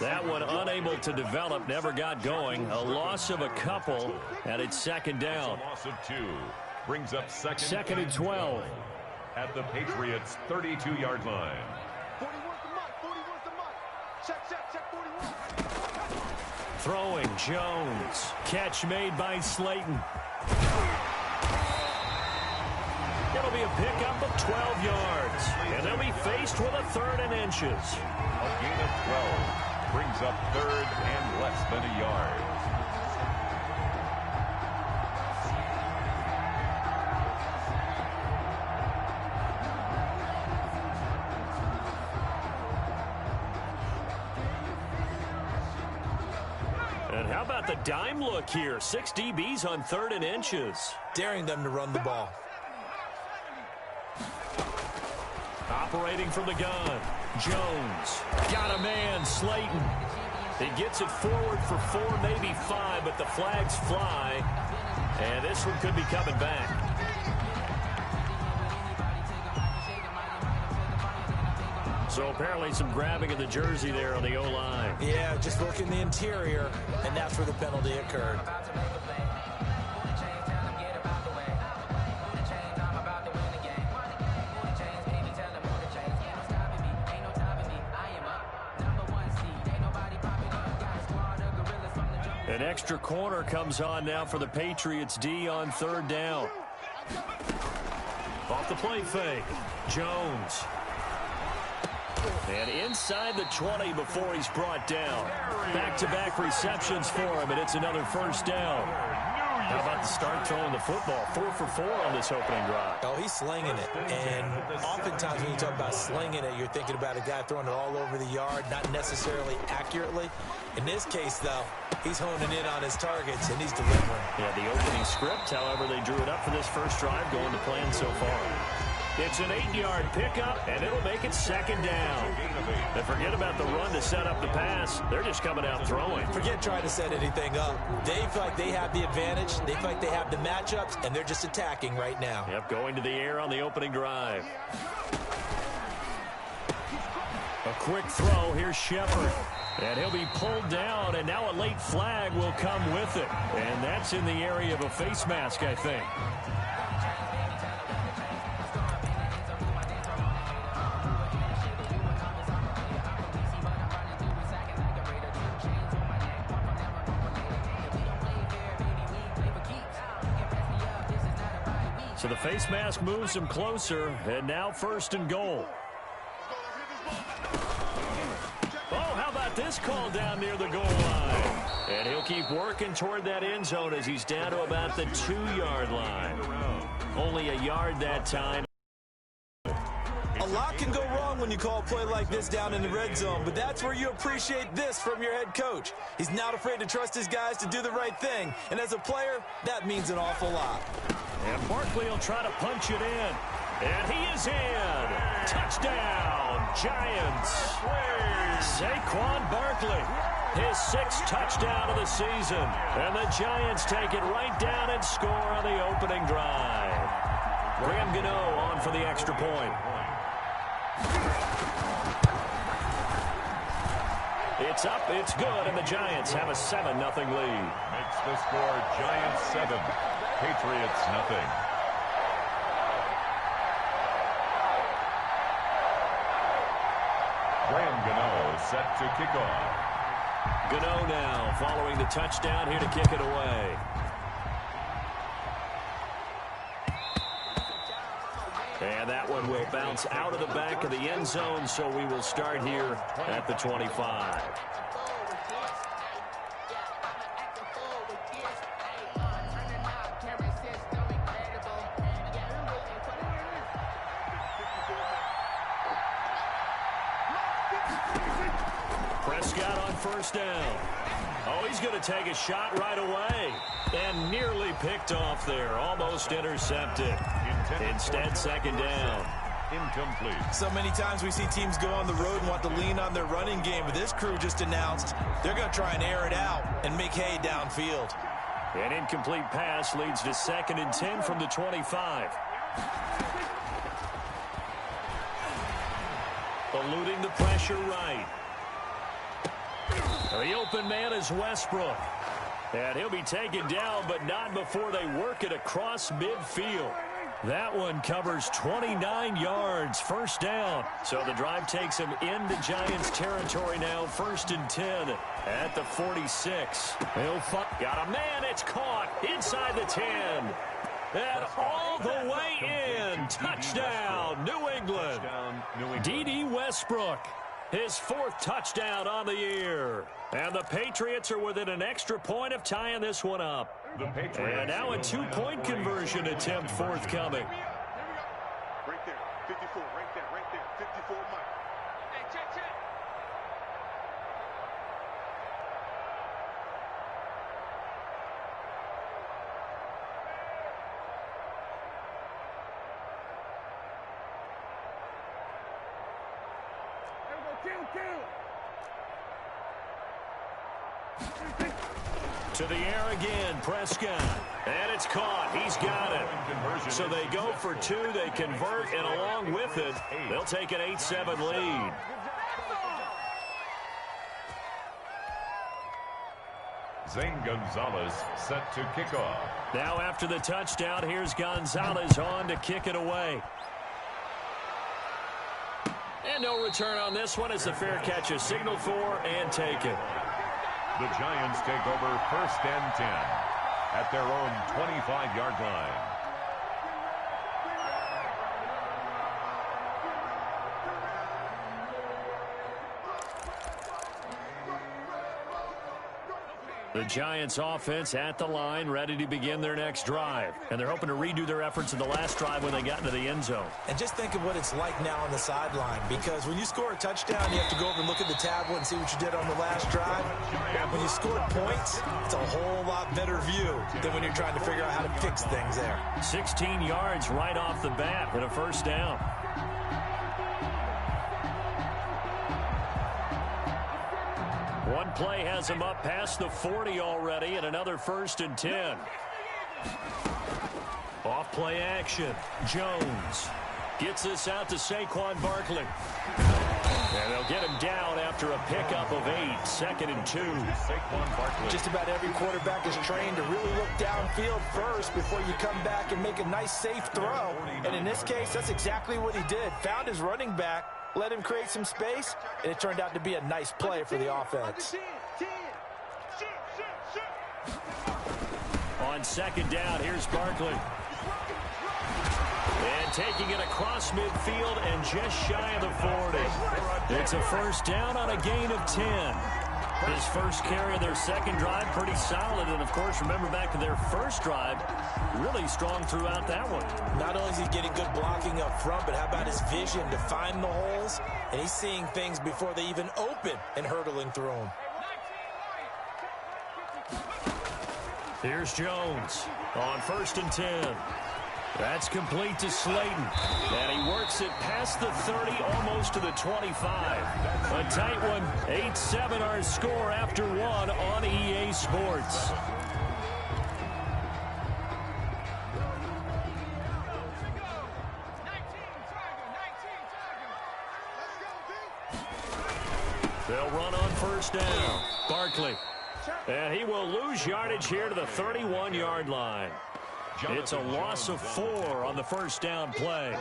That one unable to develop, never got going. A loss of a couple, and it's second down. A loss of 2. Brings up second and 12. At the Patriots' 32-yard line. 41's the mark, 41's the mark. Check 41. Throwing Jones. Catch made by Slayton. It'll be a pickup of 12 yards. And they'll be faced with a 3rd and inches. A gain of 12. Brings up 3rd and less than a yard. And how about the dime look here? 6 DBs on 3rd and inches. Daring them to run the ball. Operating from the gun. Jones. Got a man, Slayton. He gets it forward for 4, maybe 5, but the flags fly. And this one could be coming back. So apparently some grabbing of the jersey there on the O-line. Yeah, just look in the interior, and that's where the penalty occurred. An extra corner comes on now for the Patriots D on 3rd down. Off the play fake, Jones. And inside the 20 before he's brought down. Back-to-back receptions for him, and it's another 1st down. How about the start throwing the football? 4 for 4 on this opening drive. Oh, he's slinging it. And oftentimes when you talk about slinging it, you're thinking about a guy throwing it all over the yard, not necessarily accurately. In this case, though, he's honing in on his targets, and he's delivering. Yeah, the opening script, however, they drew it up for this first drive, going to plan so far. It's an 8-yard pickup, and it'll make it 2nd down. And forget about the run to set up the pass. They're just coming out throwing. Forget trying to set anything up. They feel like they have the advantage. They feel like they have the matchups, and they're just attacking right now. Yep, going to the air on the opening drive. A quick throw. Here's Shepard. And he'll be pulled down, and now a late flag will come with it. And that's in the area of a face mask, I think. So the face mask moves him closer, and now 1st and goal. Oh, how about this call down near the goal line? And he'll keep working toward that end zone as he's down to about the 2-yard line. Only a yard that time. A lot can go wrong when you call a play like this down in the red zone, but that's where you appreciate this from your head coach. He's not afraid to trust his guys to do the right thing, and as a player, that means an awful lot. And Barkley will try to punch it in. And he is in. Touchdown, Giants. Saquon Barkley, his 6th touchdown of the season. And the Giants take it right down and score on the opening drive. Graham Gano on for the extra point. It's up, it's good, and the Giants have a 7-0 lead. Makes the score Giants 7, Patriots 0. Graham Gano set to kick off. Gano now following the touchdown here to kick it away. And that one will bounce out of the back of the end zone, so we will start here at the 25. Prescott on 1st down. Oh, he's going to take a shot right away. And nearly picked off there. Almost intercepted. Instead, 2nd down. Incomplete. So many times we see teams go on the road and want to lean on their running game, but this crew just announced they're going to try and air it out and make hay downfield. An incomplete pass leads to 2nd and 10 from the 25. Eluding the pressure right. The open man is Westbrook. And he'll be taken down, but not before they work it across midfield. That one covers 29 yards, 1st down. So the drive takes him into Giants territory now, 1st and 10 at the 46. Got a man, it's caught inside the 10. And all the way in. Touchdown, New England. D.D. Westbrook, his 4th touchdown on the year. And the Patriots are within an extra point of tying this one up. And now a 2-point conversion attempt forthcoming. Right there, 54, right there, 54 Mike. Hey, check. Kill. To the air again, Prescott. And it's caught. He's got it. So they go for two. They convert, and along with it, they'll take an 8-7 lead. Zane Gonzalez set to kick off. Now after the touchdown, here's Gonzalez on to kick it away. And no return on this one as the fair catch is signaled for and taken. The Giants take over 1st and 10 at their own 25-yard line. The Giants offense at the line, ready to begin their next drive. And they're hoping to redo their efforts in the last drive when they got into the end zone. And just think of what it's like now on the sideline, because when you score a touchdown, you have to go over and look at the tablet and see what you did on the last drive. When you scored points, it's a whole lot better view than when you're trying to figure out how to fix things there. 16 yards right off the bat and a first down. One play has him up past the 40 already, and another 1st and 10. Off play action. Jones gets this out to Saquon Barkley. And they'll get him down after a pickup of 8, 2nd and 2. Saquon Barkley. Just about every quarterback is trained to really look downfield first before you come back and make a nice, safe throw. And in this case, that's exactly what he did. Found his running back, let him create some space, and it turned out to be a nice play for the offense. On 2nd down, here's Barkley. And taking it across midfield and just shy of the 40. It's a first down on a gain of 10. His first carry of their second drive, pretty solid. And, of course, remember back to their first drive, really strong throughout that one. Not only is he getting good blocking up front, but how about his vision to find the holes? And he's seeing things before they even open and hurdling through them. Here's Jones on 1st and 10. That's complete to Slayton. And he works it past the 30, almost to the 25. A tight one. 8-7 our score after one on EA Sports. They'll run on 1st down. Barkley. And he will lose yardage here to the 31-yard line. It's a loss of 4 on the first down play.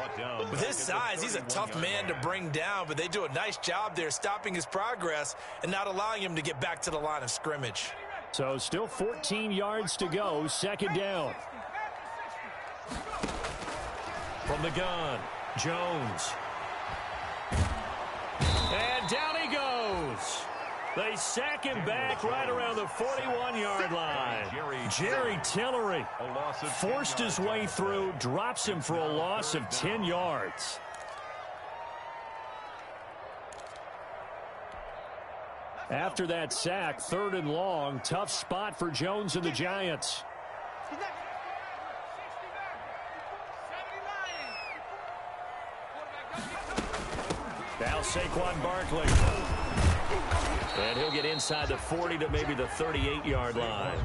With his size, he's a tough man to bring down, but they do a nice job there stopping his progress and not allowing him to get back to the line of scrimmage. So still 14 yards to go, 2nd down. From the gun, Jones. And down he goes. They sack him back right around the 41-yard line. Jerry Tillery forced his way through, drops him for a loss of 10 yards. After that sack, 3rd and long, tough spot for Jones and the Giants. Now Saquon Barkley. And he'll get inside the 40 to maybe the 38-yard line.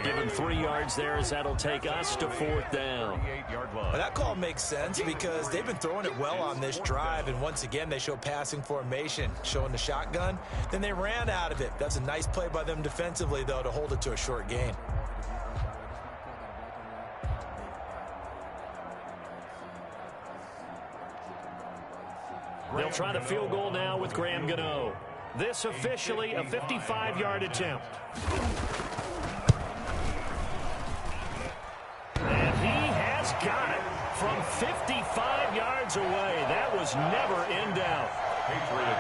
Give him 3 yards there as that'll take us to 4th down. Well, that call makes sense because they've been throwing it well on this drive, and once again they show passing formation, showing the shotgun. Then they ran out of it. That's a nice play by them defensively, though, to hold it to a short gain. They'll try the field goal now with Graham Gano. This officially a 55-yard attempt. And he has got it from 55 yards away. That was never in doubt.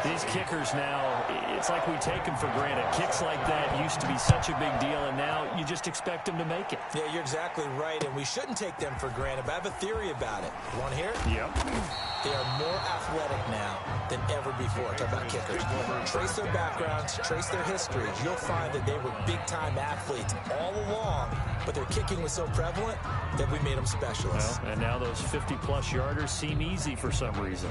These kickers now, it's like we take them for granted. Kicks like that used to be such a big deal, and now you just expect them to make it. Yeah, you're exactly right, and we shouldn't take them for granted, but I have a theory about it. You want to hear it? Yep. They are more athletic now than ever before. Talk about kickers. Trace their backgrounds, trace their histories. You'll find that they were big-time athletes all along, but their kicking was so prevalent that we made them specialists. Well, and now those 50-plus yarders seem easy for some reason.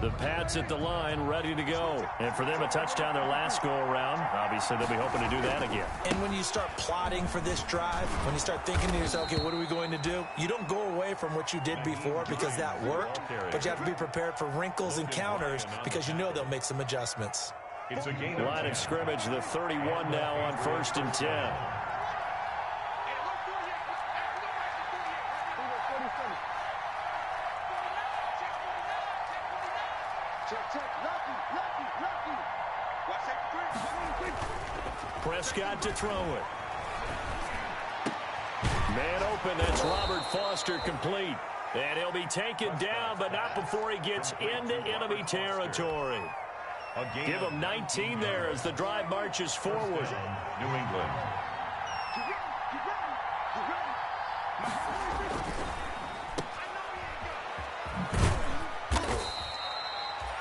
The Pats at the line, ready to go. And for them, a touchdown their last go-around. Obviously, they'll be hoping to do that again. And when you start plotting for this drive, when you start thinking to yourself, okay, what are we going to do? You don't go away from what you did before because that worked, but you have to be prepared for wrinkles and counters because you know they'll make some adjustments. It's a game. Line of scrimmage, the 31 now on 1st and 10. Prescott to throw it. Man open, that's Robert Foster complete. And he'll be taken down, but not before he gets into enemy territory. Give him 19 there as the drive marches forward. New England.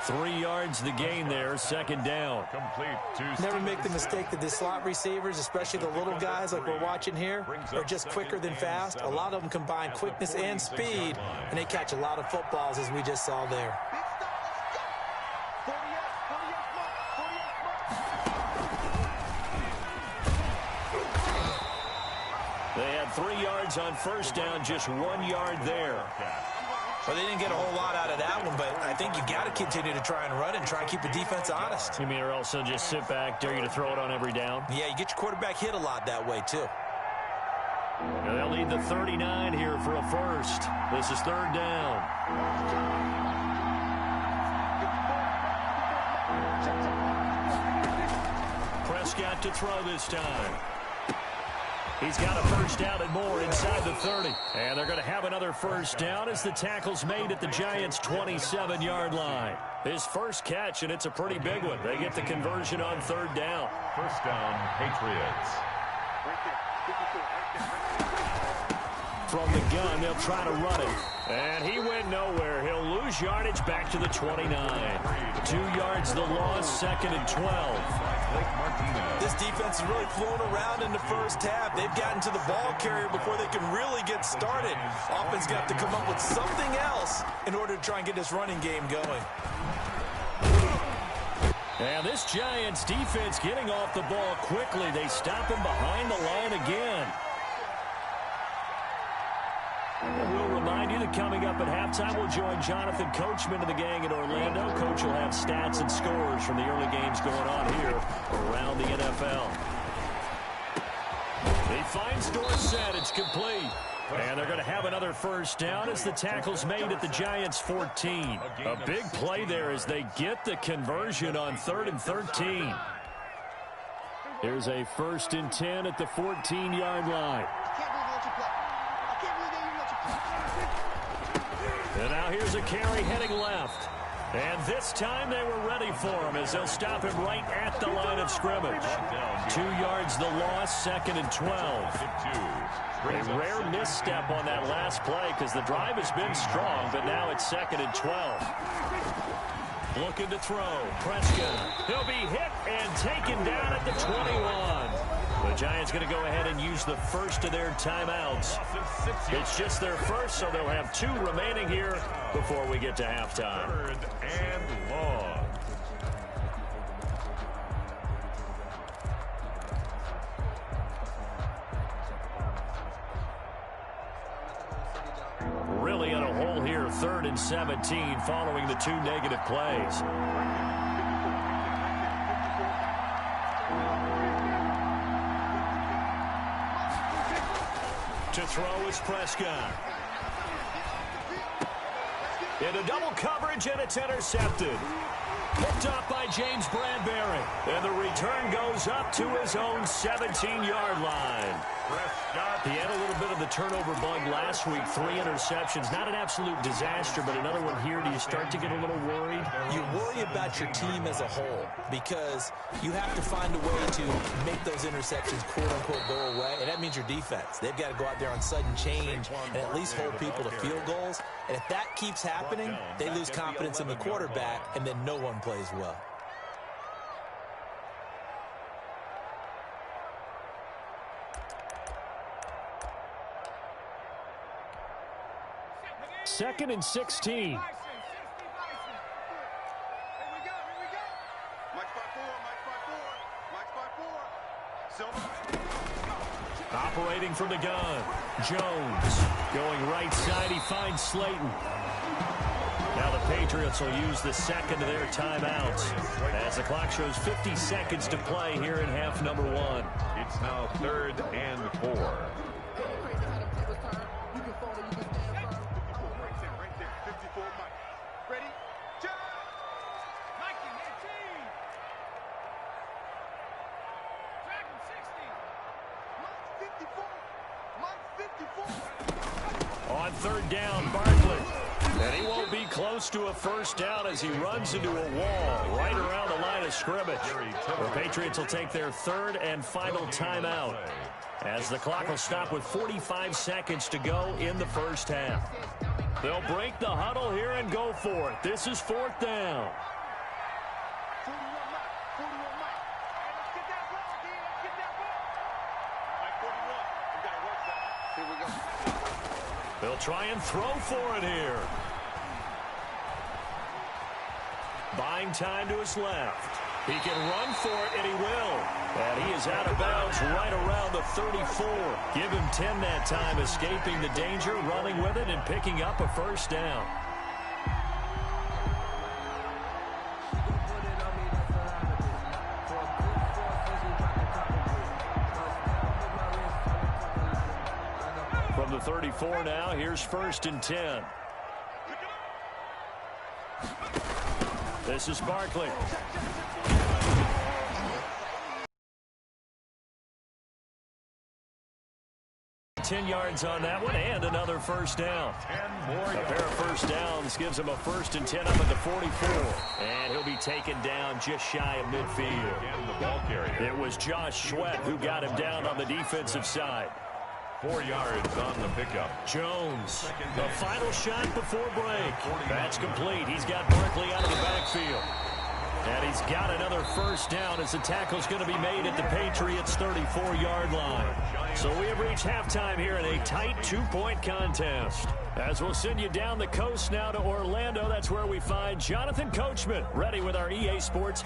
3 yards the gain there, 2nd down. Complete to Never make the mistake that the slot receivers, especially the little guys like we're watching here, are just quicker than fast. A lot of them combine quickness and speed, and they catch a lot of footballs as we just saw there. They had 3 yards on 1st down, just 1 yard there. Well, they didn't get a whole lot out of that one, but I think you got to continue to try and run and try and keep the defense honest. You mean, or also just sit back, dare you to throw it on every down? Yeah, you get your quarterback hit a lot that way, too. And they'll need the 39 here for a first. This is 3rd down. Prescott to throw this time. He's got a first down and more inside the 30. And they're going to have another first down as the tackle's made at the Giants' 27-yard line. His first catch, and it's a pretty big one. They get the conversion on 3rd down. First down, Patriots. From the gun, they'll try to run it. And he went nowhere. He'll lose yardage back to the 29. 2 yards the loss, 2nd and 12. This defense has really flown around in the first half. They've gotten to the ball carrier before they can really get started. Offense got to come up with something else in order to try and get this running game going. And this Giants defense getting off the ball quickly. They stop him behind the line again. We'll remind you that coming up at halftime, we'll join Jonathan Coachman of the gang in Orlando. Coach will have stats and scores from the early games going on here around the NFL. He finds Dorsett. It's complete. And they're going to have another first down as the tackle's made at the Giants' 14. A big play there as they get the conversion on 3rd and 13. Here's a 1st and 10 at the 14-yard line. And now here's a carry heading left. And this time they were ready for him as they'll stop him right at the line of scrimmage. 2 yards the loss, 2nd and 12. A rare misstep on that last play because the drive has been strong, but now it's 2nd and 12. Looking to throw. Prescott. He'll be hit and taken down at the 21. The Giants going to go ahead and use the first of their timeouts. It's just their first, so they'll have 2 remaining here before we get to halftime. 3rd and long. Really in a hole here, 3rd and 17 following the 2 negative plays. To throw is Prescott. Into double coverage, and it's intercepted. Picked off by James Bradbury. And the return goes up to his own 17-yard line. He had a little bit of the turnover bug last week. 3 interceptions. Not an absolute disaster, but another one here. Do you start to get a little worried? You worry about your team as a whole because you have to find a way to make those interceptions, quote-unquote, go away. And that means your defense. They've got to go out there on sudden change and at least hold people to field goals. And if that keeps happening, they lose confidence in the quarterback, and then no one plays well. Second and 16. waiting from the gun. Jones going right side. He finds Slayton. Now the Patriots will use the second of their timeouts as the clock shows 50 seconds to play here in half number 1. It's now 3rd and 4. On 3rd down, Barkley. And he won't be close to a first down as he runs into a wall right around the line of scrimmage. The Patriots will take their 3rd and final timeout as the clock will stop with 45 seconds to go in the first half. They'll break the huddle here and go for it. This is 4th down. They'll try and throw for it here. Buying time to his left. He can run for it, and he will. And he is out of bounds right around the 34. Give him 10 that time, escaping the danger, running with it, and picking up a first down. From the 34 now, here's 1st and 10. This is Barkley. 10 yards on that one, and another first down. A pair of first downs gives him a 1st and 10 up at the 44. And he'll be taken down just shy of midfield. It was Josh Sweat who got him down on the defensive side. 4 yards on the pickup. Jones, the final shot before break. That's complete. He's got Barkley out of the backfield. And he's got another first down as the tackle's going to be made at the Patriots' 34-yard line. So we have reached halftime here in a tight 2-point contest. As we'll send you down the coast now to Orlando, that's where we find Jonathan Coachman ready with our EA Sports